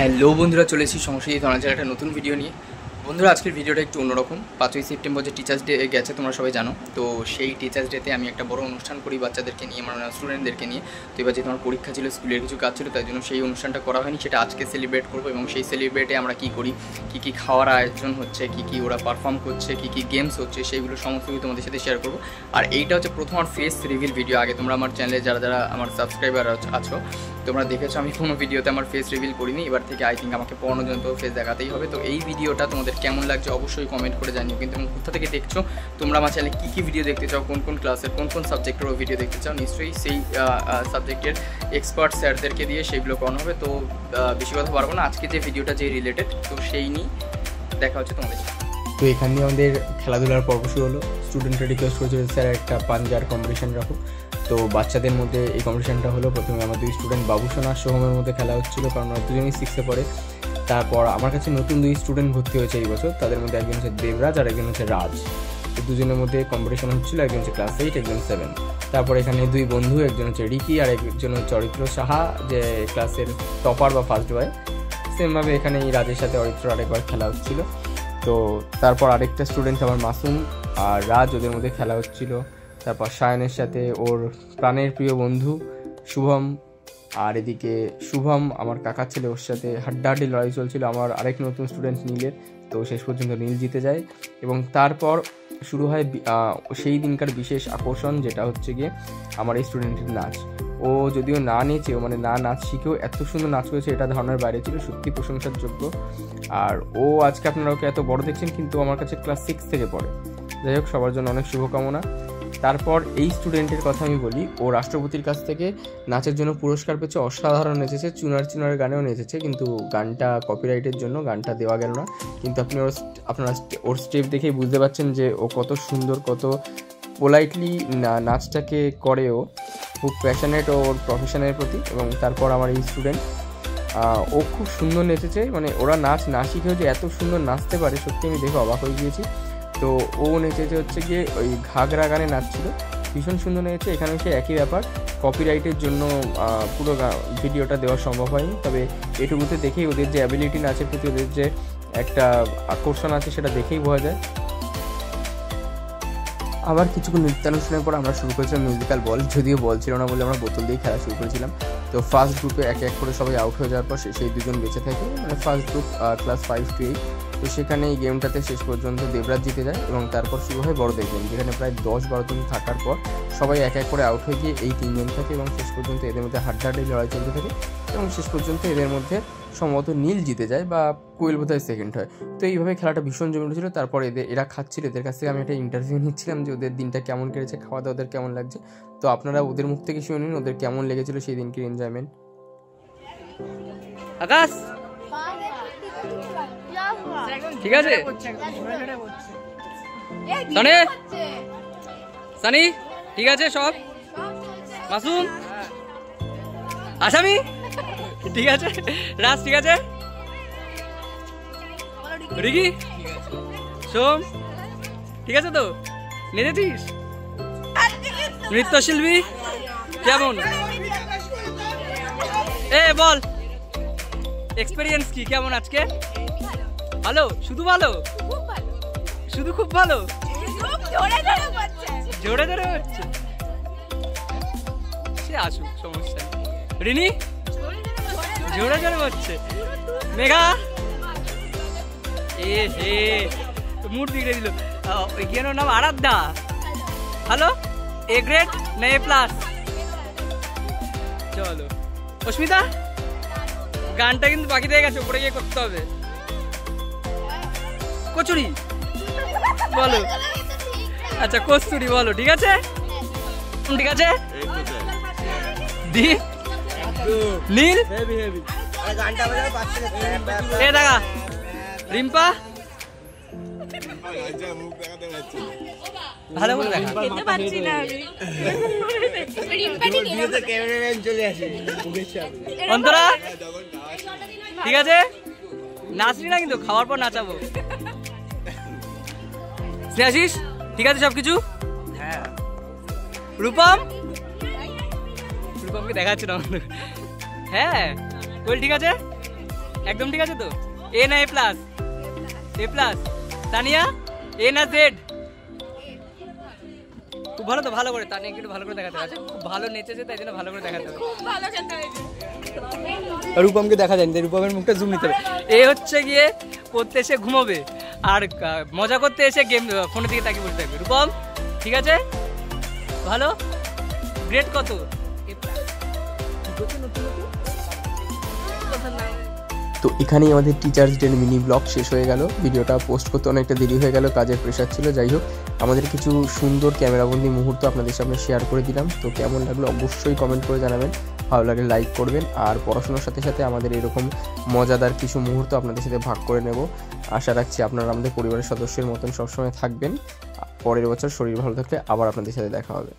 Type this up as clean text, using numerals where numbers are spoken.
Hello বন্ধুরা, চলে এসেছি সমস্যা ধরনের একটা নতুন ভিডিও নিয়ে। বন্ধুরা, আজকের ভিডিওটা একটু অন্যরকম। 5ই সেপ্টেম্বর যে টিচার্স ডে গেছে তোমরা সবাই জানো, তো সেই টিচার্স ডেতে আমি একটা বড় অনুষ্ঠান করি বাচ্চাদেরকে নিয়ে, মানে স্টুডেন্টদেরকে নিয়ে। তো এবার যেহেতু আমার পরীক্ষা ছিল, স্কুলের কিছু কাজ ছিল, তাই জন্য সেই অনুষ্ঠানটা করা হয়নি। সেটা আজকে সেলিব্রেট করবো এবং সেই সেলিব্রেটে আমরা কী করি, কী কী খাওয়ার আয়োজন হচ্ছে, কী কী ওরা পারফর্ম করছে, কী কী গেমস হচ্ছে, সেইগুলো সমস্ত কিছু তোমাদের সাথে শেয়ার করবো। আর এইটা হচ্ছে প্রথম আমার ফেস রিভিল ভিডিও। আগে তোমরা আমার চ্যানেলে যারা যারা আমার সাবস্ক্রাইবার আছো তোমরা দেখেছো আমি কোনো ভিডিওতে আমার ফেস রিভিল করিনি। এবার থেকে আই থিঙ্ক আমাকে পর্যন্ত ফেস দেখাতেই হবে। তো এই ভিডিওটা তোমাদের কেমন লাগছে অবশ্যই কমেন্ট করে জানিও। কিন্তু কোথা থেকে দেখছো তোমরা, আমার চ্যানেলে কী কী ভিডিও দেখতে চাও, কোন কোন ক্লাসের কোন কোন সাবজেক্টেরও ভিডিও দেখতে চাও, নিশ্চয়ই সেই সাবজেক্টের এক্সপার্ট স্যারদেরকে দিয়ে সেইগুলো করানো হবে। তো বেশি কথা পারবো না, আজকে যে ভিডিওটা যে রিলেটেড, তো সেই নিয়ে দেখা হচ্ছে তোমাদের। তো এখানে আমাদের খেলাধুলার পর্ব শুরু হলো। স্টুডেন্টরা রিকোয়েস্ট করেছিল স্যার একটা পাঞ্জার কম্পিটিশন রাখো। তো বাচ্চাদের মধ্যে এই কম্পিটিশনটা হলো। প্রথমে আমার দুই স্টুডেন্ট বাবুসোনা আর সোহমের মধ্যে খেলা হচ্ছিলো, কারণ ওরা দুজনেই 6-এ পড়ে। তারপর আমার কাছে নতুন দুই স্টুডেন্ট ভর্তি হয়েছে এই বছর, তাদের মধ্যে একজন হচ্ছে দেবরাজ আর একজন হচ্ছে রাজ। তো দুজনের মধ্যে কম্পিটিশন হচ্ছিলো, একজন হচ্ছে ক্লাস 8 একজন 7। তারপর এখানে দুই বন্ধু, একজন হচ্ছে রিকি আর একজন হচ্ছে অরিত্র সাহা, যে ক্লাসের টপার বা ফার্স্ট বয়। সেমভাবে এখানে এই রাজের সাথে অরিত্র আরেকবার খেলা হচ্ছিলো। তো তারপর আরেকটা স্টুডেন্ট আমার মাসুম আর রাজ, ওদের মধ্যে খেলা হচ্ছিল। তারপর সায়নের সাথে ওর প্রাণের প্রিয় বন্ধু শুভম, আর এদিকে শুভম আমার কাকার ছেলে, ওর সাথে হাড্ডাহাড্ডি লড়াই চলছিল আমার আরেক নতুন স্টুডেন্ট নীলের। তো শেষ পর্যন্ত নীল জিতে যায় এবং তারপর শুরু হয় সেই দিনকার বিশেষ আকর্ষণ, যেটা হচ্ছে গিয়ে আমার এই স্টুডেন্টের নাচ। ও যদিও না নেচেও, মানে না নাচ শিখেও এত সুন্দর নাচ করেছে, এটা ধারণার বাইরে ছিল, সত্যি প্রশংসার যোগ্য। আর ও আজকে আপনারা ওকে এত বড় দেখছেন, কিন্তু আমার কাছে ক্লাস 6 থেকে পড়ে। যাই হোক, সবার জন্য অনেক শুভকামনা। তারপর এই স্টুডেন্টের কথা আমি বলি, ও রাষ্ট্রপতির কাছ থেকে নাচের জন্য পুরস্কার পেয়েছে, অসাধারণ নেচেছে, চুনার গানেও নেচেছে, কিন্তু গানটা কপিরাইটের জন্য গানটা দেওয়া গেল না। কিন্তু আপনারা ওর স্টেপ দেখেই বুঝতে পারছেন যে ও কত সুন্দর, কত পোলাইটলি নাচটাকে করে, ও খুব প্যাশনেট ওর প্রফেশনের প্রতি। এবং তারপর আমার এই স্টুডেন্ট, ও খুব সুন্দর নেচেছে, মানে ওরা নাচ না শিখেও যে এত সুন্দর নাচতে পারে, সত্যি আমি দেখে অবাক হয়ে গিয়েছি। তো ও নেচেছে হচ্ছে গিয়ে ওই ঘাগরা গানে নাচছিল, ভীষণ সুন্দর নেচেছে। এখানে সে একই ব্যাপার, কপিরাইটের জন্য পুরো ভিডিওটা দেওয়া সম্ভব হয়নি। তবে এটুকুতে দেখেই ওদের যে অ্যাবিলিটি নাচের প্রতি, ওদের যে একটা আকর্ষণ আছে, সেটা দেখেই বোঝা যায়। আবার কিছুক্ষণ নৃত্যানুষ্ঠানের পর আমরা শুরু করেছিলাম মিউজিক্যাল বল। যদিও বল ছিল না বলে আমরা বোতল দিয়ে খেলা শুরু করেছিলাম। তো ফার্স্ট গ্রুপে এক এক করে সবাই আউট হয়ে যাওয়ার পর সেই দুজন বেঁচে থাকে, মানে ফার্স্ট গ্রুপ ক্লাস 5 to 8। তো সেখানে এই গেমটাতে শেষ পর্যন্ত দেবরাজ জিতে যায় এবং তারপর শুরু হয় বড়দের গেম, যেখানে প্রায় 10-12 জন থাকার পর সবাই এক এক করে আউট হয়ে গিয়ে এই 3 জন থাকে এবং শেষ পর্যন্ত এদের মধ্যে হাড্ডাহাড্ডি লড়াই চলতে থাকে এবং শেষ পর্যন্ত এদের মধ্যে সম্ভবত নীল জিতে যায় বা কোয়েল বোধহয় সেকেন্ড হয়। তো এইভাবে খেলাটা ভীষণ জমে উঠেছিল। তারপর এরা খাচ্ছিল, এদের কাছ থেকে আমি একটা ইন্টারভিউ নিচ্ছিলাম যে ওদের দিনটা কেমন কেটেছে, খাওয়া দাওয়া ওদের কেমন লাগছে। তো আপনারা ওদের মুখ থেকে শুনে নিন ওদের কেমন লেগেছিল সেই দিনকে এনজয়মেন্ট। আকাশ ঠিক আছে, সানি ঠিক আছে, সব মাসুম আসামি ঠিক আছে, রাজ ঠিক আছে, রিকি সোম ঠিক আছে, তো নেচেছিস, নৃত্যশিল্পী কেমন, বল এক্সপেরিয়েন্স কি কেমন আজকে? ভালো, শুধু ভালো, শুধু খুব ভালো, জোরে জোরে হচ্ছে, সে আসুক সমস্যা নেই। রিনি জোরে জোরে হচ্ছে, মেঘা হে মুড বিগড়ে দিল। এর নাম আরাধ্যা, হ্যালো, এ গ্রেড না A+? চলো অস্মিতা, গানটা কিন্তু বাকি দিয়ে গেছে, উপরে গিয়ে করতে হবে। কচুরি বলো, আচ্ছা কস্তুরি বলো, ঠিক আছে ঠিক আছে, দীপ নীল এ দেখা, রিম্পা ভালো করে দেখা, অন্তরা ঠিক আছে, নাচলি না কিন্তু, খাওয়ার পর নাচাবো। শ্রেয়াশিস ঠিক আছে সবকিছু? হ্যাঁ। রূপম, রূপমকে দেখাচ্ছি না, হ্যাঁ কোয়েল ঠিক আছে, একদম ঠিক আছে তো? এ না এ প্লাস? এ প্লাস। তানিয়া এ না জেড? খুব ভালো তো, ভালো করে তানিয়াকে একটু ভালো করে দেখাতে হবে। খুব ভালো নেচেছে তাই জন্য ভালো করে দেখাতে হবে। রূপমকে দেখা যায়নি, রূপমের মুখটা জুম নিতে হবে। এ হচ্ছে গিয়ে পড়তে এসে ঘুমোবে আর মজা করতে এসে গেম ফোনের দিকে তাকিয়ে বসে থাকবে। রূপম ঠিক আছে, ভালো। গ্রেড কত? তো এখানেই আমাদের টিচার্স ডের মিনি ব্লগ শেষ হয়ে গেল। ভিডিওটা পোস্ট করতে অনেকটা দেরি হয়ে গেল, কাজের প্রেশার ছিল। যাই হোক, আমাদের কিছু সুন্দর ক্যামেরাবন্দি মুহূর্ত আপনাদের সামনে শেয়ার করে দিলাম। তো কেমন লাগলো অবশ্যই কমেন্ট করে জানাবেন, ভালো লাগলে লাইক করবেন। আর পড়াশোনার সাথে সাথে আমাদের এরকম মজাদার কিছু মুহূর্ত আপনাদের সাথে ভাগ করে নেব। আশা রাখছি আপনারা আমাদের পরিবারের সদস্যের মতন সবসময় থাকবেন। পরের বছর শরীর ভালো থাকলে আবার আপনাদের সাথে দেখা হবে।